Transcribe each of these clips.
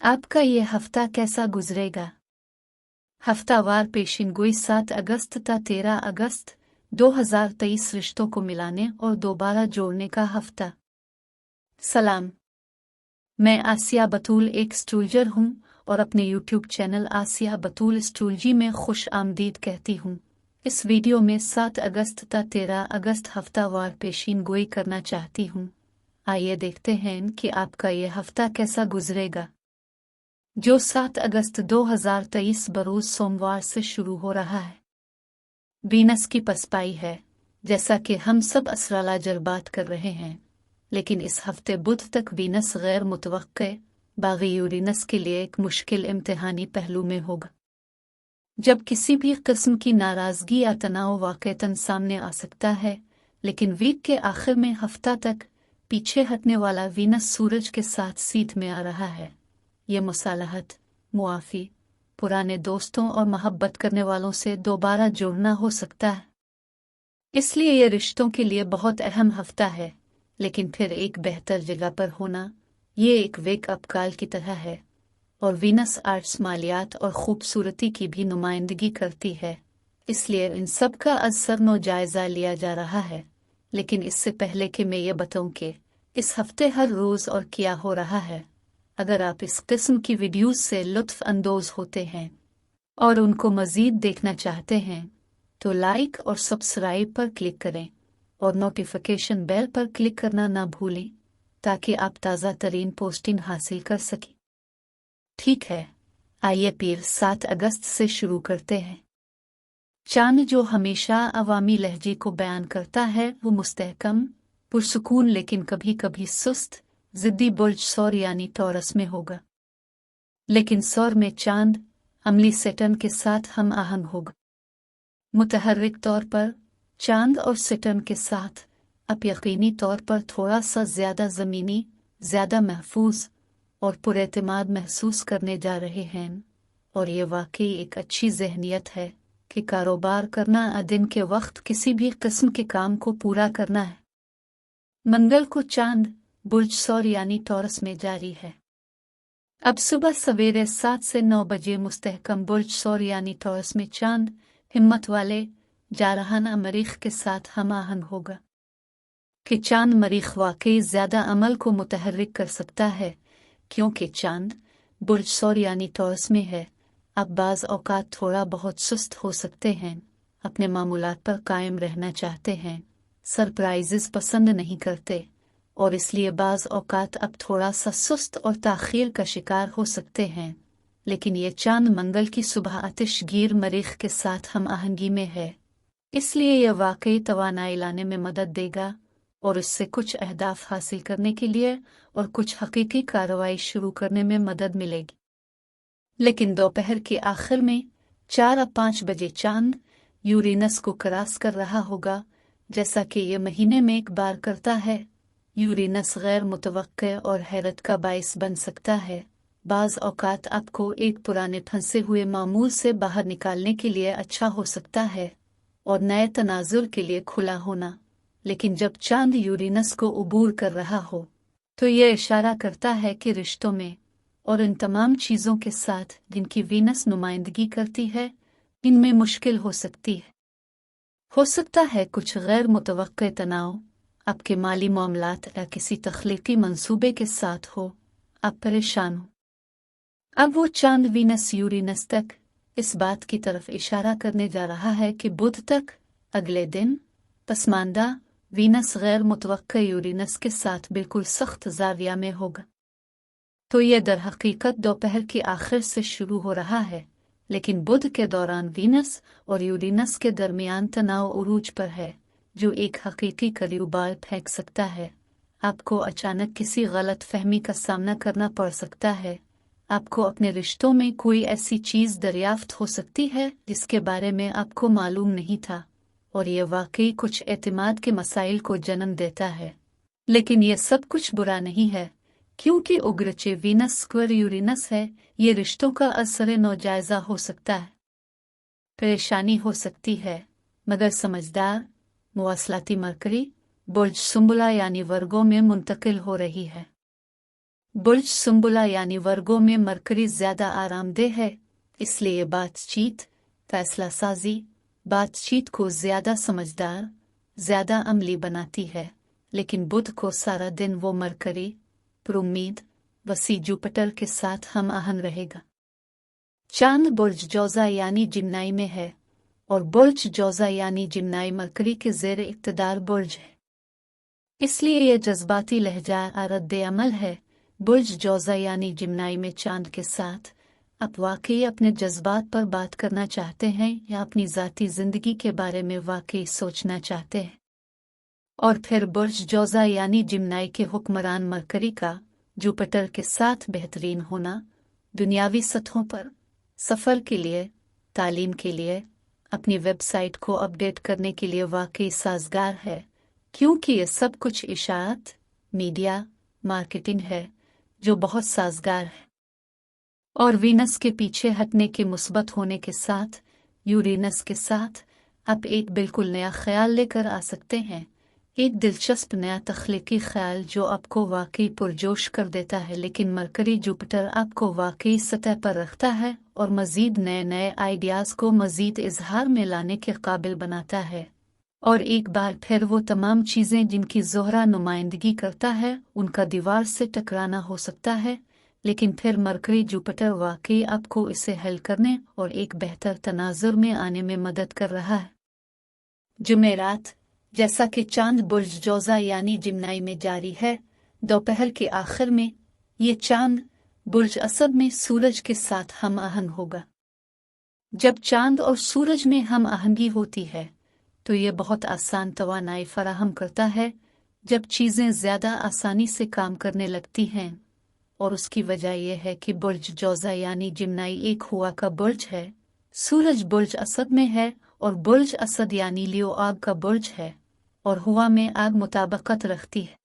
आपका ये हफ्ता कैसा गुजरेगा? हफ्तावार पेशिनगोई 7 अगस्त ता 13 अगस्त 2023 रिश्तों को मिलाने और दोबारा जोड़ने का हफ्ता। सलाम, मैं आसिया बतूल एक एस्ट्रोलॉजर हूँ और अपने YouTube चैनल आसिया बतूल एस्ट्रोलॉजी में खुश आमदीद कहती हूँ। इस वीडियो में 7 अगस्त ता 13 अगस्त हफ्तावार पेशिनगोई करना चाहती हूँ। आइए देखते हैं कि आपका ये हफ्ता कैसा गुजरेगा, जो 7 अगस्त 2023 बरोज सोमवार से शुरू हो रहा है। वीनस की पसपाई है, जैसा कि हम सब एस्ट्रोलॉजर बात कर रहे हैं, लेकिन इस हफ्ते बुध तक वीनस गैर मुतवक्के बागी यूरेनस के लिए एक मुश्किल इम्तिहानी पहलू में होगा। जब किसी भी किस्म की नाराजगी या तनाव वाक़ईतन सामने आ सकता है, लेकिन वीक के आखिर में हफ्ता तक पीछे हटने वाला वीनस सूरज के साथ सीध में आ रहा है। ये मुसालहत, मुआफ़ी, पुराने दोस्तों और मोहब्बत करने वालों से दोबारा जुड़ना हो सकता है। इसलिए ये रिश्तों के लिए बहुत अहम हफ्ता है, लेकिन फिर एक बेहतर जगह पर होना, ये एक वेक अप कॉल की तरह है। और वीनस आर्ट्स, मालियात और खूबसूरती की भी नुमाइंदगी करती है, इसलिए इन सब का असरनो जायज़ा लिया जा रहा है। लेकिन इससे पहले कि मैं ये बताऊं कि इस हफ्ते हर रोज़ और क्या हो रहा है, अगर आप इस किस्म की वीडियोस से लुत्फ़ अंदोज़ होते हैं और उनको मज़ीद देखना चाहते हैं, तो लाइक और सब्सक्राइब पर क्लिक करें और नोटिफिकेशन बेल पर क्लिक करना ना भूलें, ताकि आप ताज़ा तरीन पोस्टिंग हासिल कर सकें। ठीक है, आइए फिर 7 अगस्त से शुरू करते हैं। चांद, जो हमेशा अवामी लहजे को बयान करता है, वो मुस्तहकम, पुरसुकून लेकिन कभी कभी सुस्त, ज़िद्दी बुर्ज सौर यानी टॉरस में होगा। लेकिन सौर में चांद अमली सैटर्न के साथ हम आहंग होगा। मुतहर्रिक तौर पर चांद और सैटर्न के साथ अब यकीनी तौर पर थोड़ा सा ज़्यादा ज़मीनी, ज़्यादा महफूज और पुरएतमाद महसूस करने जा रहे हैं। और ये वाकई एक अच्छी ज़हनियत है कि कारोबार करना, दिन के वक्त किसी भी किस्म के काम को पूरा करना है। मंगल को चांद बुर्ज सौर यानी टॉरस में जारी है। अब सुबह सवेरे 7 से 9 बजे मुस्तहकम बुर्ज सौर यानी टॉरस में चांद हिम्मत वाले जारहाना मरीख के साथ हम आहंग होगा। कि चांद मरीख वाकई ज़्यादा अमल को मुतहर्रिक कर सकता है, क्योंकि चांद बुर्ज सौर यानी टॉरस में है। अब बाज़ औक़ात थोड़ा बहुत सुस्त हो सकते हैं, अपने मामूलात पर कायम रहना चाहते हैं, सरप्राइज़ेस पसंद नहीं करते, और इसलिए बाज़ औक़ात अब थोड़ा सा सुस्त और ताख़ीर का शिकार हो सकते हैं। लेकिन ये चांद मंगल की सुबह आतिशगीर मरीख के साथ हम आहंगी में है, इसलिए यह वाकई तवानाई लाने में मदद देगा और इससे कुछ अहदाफ हासिल करने के लिए और कुछ हकीकी कार्रवाई शुरू करने में मदद मिलेगी। लेकिन दोपहर के आखिर में 4 और 5 बजे चांद यूरेनस को क्रॉस कर रहा होगा, जैसा कि यह महीने में एक बार करता है। यूरेनस गैर मुतवक्के और हैरत का बाइस बन सकता है। बाज़ औक़ात आपको एक पुराने फंसे हुए मामूल से बाहर निकालने के लिए अच्छा हो सकता है और नए तनाजुर के लिए खुला होना। लेकिन जब चांद यूरेनस को उबूर कर रहा हो, तो यह इशारा करता है कि रिश्तों में और इन तमाम चीज़ों के साथ जिनकी वीनस नुमाइंदगी करती है, इनमें मुश्किल हो सकती है। हो सकता है कुछ गैर मुतवक्के तनाव आपके माली मामलात या किसी तख्लीकी मंसूबे के साथ हो, आप परेशान हो। अब वो चांद वीनस यूरेनस तक इस बात की तरफ इशारा करने जा रहा है कि बुध तक अगले दिन पसमानदा वीनस गैर मुतवक्के यूरेनस के साथ बिल्कुल सख्त ज़ाविया में होगा। तो यह दर हकीकत दोपहर के आखिर से शुरू हो रहा है, लेकिन बुध के दौरान वीनस और यूरेनस के दरमियान तनाव उरूज पर है, जो एक हकीकी करीबाल फेंक सकता है। आपको अचानक किसी गलत फहमी का सामना करना पड़ सकता है। आपको अपने रिश्तों में कोई ऐसी चीज़ दरियाफ्त हो सकती है जिसके बारे में आपको मालूम नहीं था, और यह वाकई कुछ एतमाद के मसाइल को जन्म देता है। लेकिन यह सब कुछ बुरा नहीं है, क्योंकि उग्रचे वीनस स्क्वायर यूरेनस है। ये रिश्तों का असर नौजायज़ा हो सकता है, परेशानी हो सकती है, मगर समझदार मुवासलाती मरकरी बुर्ज सुंबुला यानी वर्गों में मुंतकिल हो रही है। बुर्ज सुंबुला यानी वर्गों में मरकरी ज्यादा आरामदेह है, इसलिए बातचीत, फैसला साजी, बातचीत को ज्यादा समझदार, ज्यादा अमली बनाती है। लेकिन बुध को सारा दिन वो मरकरी, पुरुम्मीद, वसी जुपिटर के साथ हम आहन रहेगा। चांद बुर्ज जौजा यानी जिम्नाई में है, और बुर्ज जौजा यानी जिम्नाई मरकरी के ज़ेर इक़्तिदार बुर्ज है, इसलिए यह जज्बाती लहजा रद्द अमल है। बुर्ज जौजा यानी जिम्नाई में चांद के साथ आप वाकई अपने जज्बात पर बात करना चाहते हैं या अपनी ज़ाती ज़िंदगी के बारे में वाकई सोचना चाहते हैं। और फिर बुर्ज जौजा यानी जिम्नाई के हुक्मरान मरकरी का जुपिटर के साथ बेहतरीन होना दुनियावी सतहों पर सफ़र के लिए, तालीम के लिए, अपनी वेबसाइट को अपडेट करने के लिए वाकई साजगार है, क्योंकि ये सब कुछ इशाअत, मीडिया, मार्केटिंग है जो बहुत साजगार है। और वीनस के पीछे हटने के मुस्बत होने के साथ यूरेनस के साथ आप एक बिल्कुल नया ख्याल लेकर आ सकते हैं, एक दिलचस्प नया तख्लीकी ख्याल जो आपको वाकई पुरजोश कर देता है। लेकिन मरकरी जुपिटर आपको वाकई सतह पर रखता है और मज़ीद नए नए आइडियाज़ को मज़ीद इजहार में लाने के काबिल बनाता है। और एक बार फिर वो तमाम चीज़ें जिनकी ज़ोहरा नुमाइंदगी करता है उनका दीवार से टकराना हो सकता है, लेकिन फिर मरकरी जुपिटर वाकई आपको इसे हल करने और एक बेहतर तनाजुर में आने में मदद कर रहा है। जुमेरात, जैसा कि चांद बुर्ज जौजा यानी जिम्नाई में जारी है, दोपहर के आखिर में ये चांद बुर्ज असद में सूरज के साथ हम आहंग होगा। जब चांद और सूरज में हम आहंगी होती है तो ये बहुत आसान तवानाई फराहम करता है, जब चीज़ें ज़्यादा आसानी से काम करने लगती हैं। और उसकी वजह यह है कि बुर्ज जौजा यानी जिम्नाई एक हुआ का बुर्ज है, सूरज बुर्ज असद में है, और बुर्ज असद यानी लियो आग का बुर्ज है, और हुआ में आग मुताबकत रखती है।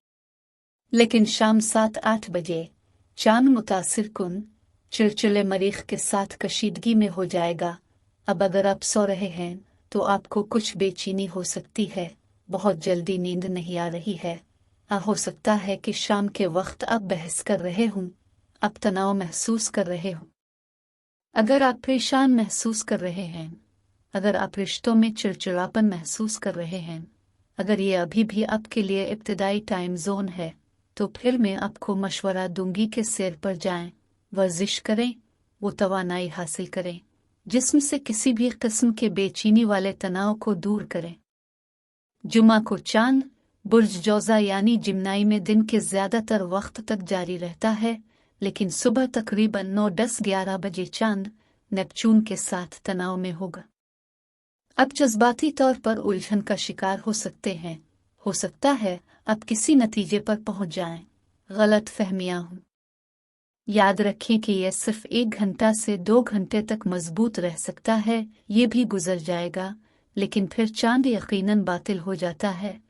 लेकिन शाम 7-8 बजे चांद मुतासिर कुन चिलचिले मरीख के साथ कशीदगी में हो जाएगा। अब अगर आप सो रहे हैं तो आपको कुछ बेचैनी हो सकती है, बहुत जल्दी नींद नहीं आ रही है, हो सकता है कि शाम के वक्त आप बहस कर रहे हों, आप तनाव महसूस कर रहे हों, अगर आप परेशान महसूस कर रहे हैं, अगर आप रिश्तों में चिड़चिड़ापन महसूस कर रहे हैं, अगर ये अभी भी आपके लिए इब्तिदाई टाइम जोन है, तो फिर मैं आपको मशवरा दूंगी कि सैर पर जाएं, वर्जिश करें, वो तवानाई हासिल करें जिस्म से किसी भी किस्म के बेचैनी वाले तनाव को दूर करें। जुमा को चांद बुर्ज जौजा यानी जिम्नाई में दिन के ज़्यादातर वक्त तक जारी रहता है, लेकिन सुबह तकरीबन 9-10-11 बजे चांद नेपच्यून के साथ तनाव में होगा। अब जज्बाती तौर पर उलझन का शिकार हो सकते हैं, हो सकता है आप किसी नतीजे पर पहुंच जाएं, गलत फहमियां हों। याद रखें कि यह सिर्फ 1 घंटा से 2 घंटे तक मजबूत रह सकता है, ये भी गुजर जाएगा, लेकिन फिर चांद यकीनन बातिल हो जाता है,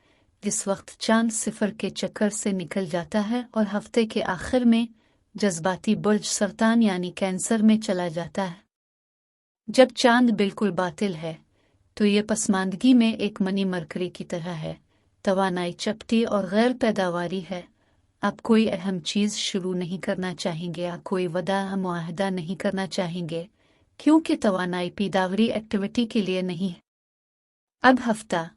जिस वक्त चांद सिफर के चक्कर से निकल जाता है और हफ्ते के आखिर में जज्बाती बुर्ज सरतान यानी कैंसर में चला जाता है। जब चांद बिल्कुल बातिल है तो ये पसमानदगी में एक मनी मरकरी की तरह है, तवानाई चपटी और गैर पैदावारी है। आप कोई अहम चीज़ शुरू नहीं करना चाहेंगे, आप कोई वदा मुआहदा नहीं करना चाहेंगे, क्योंकि तवानाई पैदावारी एक्टिविटी के लिए नहीं है। अब हफ्ता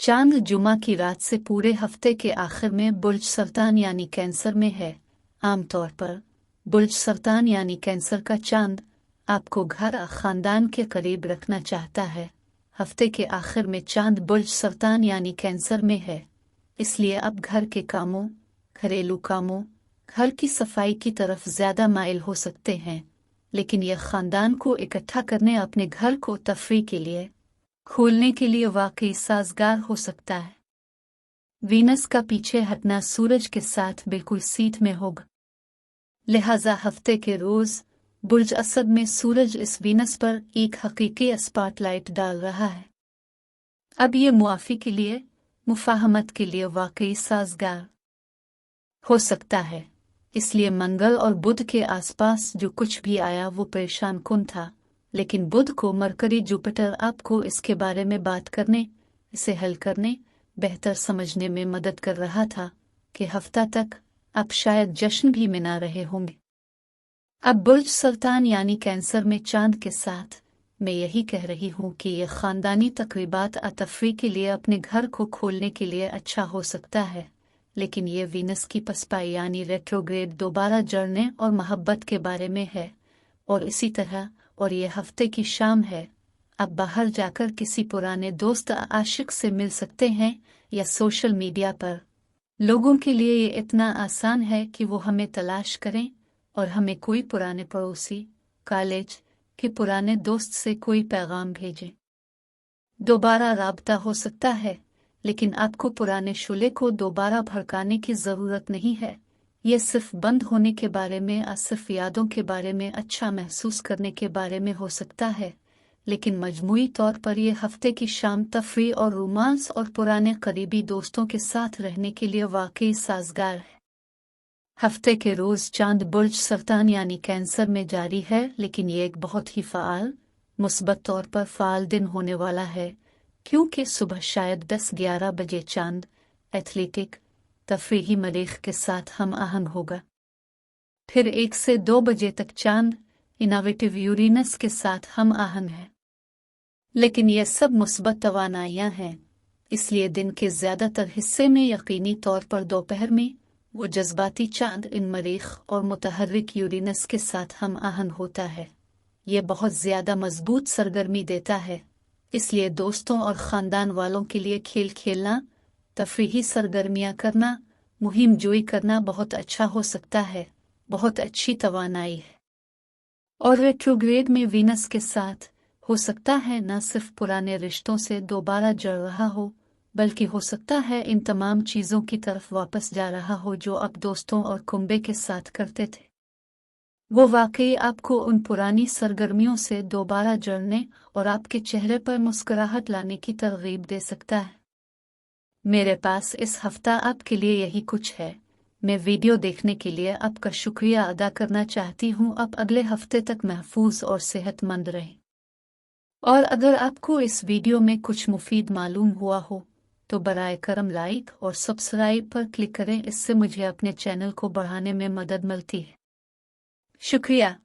चांद जुमा की रात से पूरे हफ्ते के आखिर में बुर्ज सरतान यानी कैंसर में है। आमतौर पर बुर्ज सरतान यानी कैंसर का चांद आपको घर ख़ानदान के करीब रखना चाहता है। हफ्ते के आखिर में चांद बुर्ज सरतान यानी कैंसर में है, इसलिए अब घर के कामों, घरेलू कामों, घर की सफाई की तरफ ज़्यादा माइल हो सकते हैं, लेकिन यह ख़ानदान को इकट्ठा करने, अपने घर को तफरीह के लिए खोलने के लिए वाकई साजगार हो सकता है। वीनस का पीछे हटना सूरज के साथ बिल्कुल सीध में होगा, लिहाजा हफ्ते के रोज़ बुर्ज असद में सूरज इस वीनस पर एक हकीकी स्पॉटलाइट डाल रहा है। अब ये मुआफ़ी के लिए, मुफाहमत के लिए वाकई साजगार हो सकता है, इसलिए मंगल और बुध के आसपास जो कुछ भी आया वो परेशान कुन था, लेकिन बुध को मरकरी जुपिटर आपको इसके बारे में बात करने, इसे हल करने, बेहतर समझने में मदद कर रहा था कि हफ्ता तक आप शायद जश्न भी मना रहे होंगे। अब बुर्ज सुल्तान यानी कैंसर में चांद के साथ मैं यही कह रही हूँ कि ये ख़ानदानी तक़रीबात तफरीह के लिए अपने घर को खोलने के लिए अच्छा हो सकता है, लेकिन ये वीनस की पसपाई यानी रेट्रोग्रेड दोबारा जड़ने और मोहब्बत के बारे में है। और इसी तरह और ये हफ्ते की शाम है, अब बाहर जाकर किसी पुराने दोस्त आशिक से मिल सकते हैं या सोशल मीडिया पर। लोगों के लिए ये इतना आसान है कि वो हमें तलाश करें और हमें कोई पुराने पड़ोसी, कॉलेज के पुराने दोस्त से कोई पैगाम भेजें। दोबारा राबता हो सकता है, लेकिन आपको पुराने शूले को दोबारा भड़काने की ज़रूरत नहीं है। ये सिर्फ बंद होने के बारे में, सिर्फ यादों के बारे में, अच्छा महसूस करने के बारे में हो सकता है, लेकिन मजमूई तौर पर यह हफ्ते की शाम तफरीह और रोमांस और पुराने करीबी दोस्तों के साथ रहने के लिए वाकई साजगार है। हफ्ते के रोज़ चांद बुर्ज सुल्तान यानी कैंसर में जारी है, लेकिन ये एक बहुत ही फ़ाल, मुस्बत तौर पर फ़ाल दिन होने वाला है, क्योंकि सुबह शायद 10-11 बजे चांद एथलेटिक तफरीही मरीख के साथ हम आहंग होगा। फिर 1 से 2 बजे तक चांद इनोवेटिव यूरेनस के साथ हम आहंग है। लेकिन यह सब मुस्बत तवानाइयाँ हैं, इसलिए दिन के ज़्यादातर हिस्से में यकीनी तौर पर दोपहर में वो जज्बाती चांद इन मरीख और मुतहर्रिक यूरेनस के साथ हम आहंग होता है। ये बहुत ज़्यादा मजबूत सरगर्मी देता है, इसलिए दोस्तों और ख़ानदान वालों के लिए खेल खेलना, तफरीही सरगर्मियाँ करना, मुहिम जोई करना बहुत अच्छा हो सकता है। बहुत अच्छी तवानाई है। और रेट्रोग्रेड में वीनस के साथ हो सकता है न सिर्फ पुराने रिश्तों से दोबारा जुड़ रहा हो, बल्कि हो सकता है इन तमाम चीज़ों की तरफ वापस जा रहा हो जो आप दोस्तों और कुंबे के साथ करते थे। वो वाकई आपको उन पुरानी सरगर्मियों से दोबारा जुड़ने और आपके चेहरे पर मुस्कुराहट लाने की तरगीब दे सकता है। मेरे पास इस हफ्ता आपके लिए यही कुछ है। मैं वीडियो देखने के लिए आपका शुक्रिया अदा करना चाहती हूँ। आप अगले हफ्ते तक महफूज और सेहतमंद रहें। और अगर आपको इस वीडियो में कुछ मुफीद मालूम हुआ हो तो बराए करम लाइक और सब्सक्राइब पर क्लिक करें। इससे मुझे अपने चैनल को बढ़ाने में मदद मिलती है। शुक्रिया।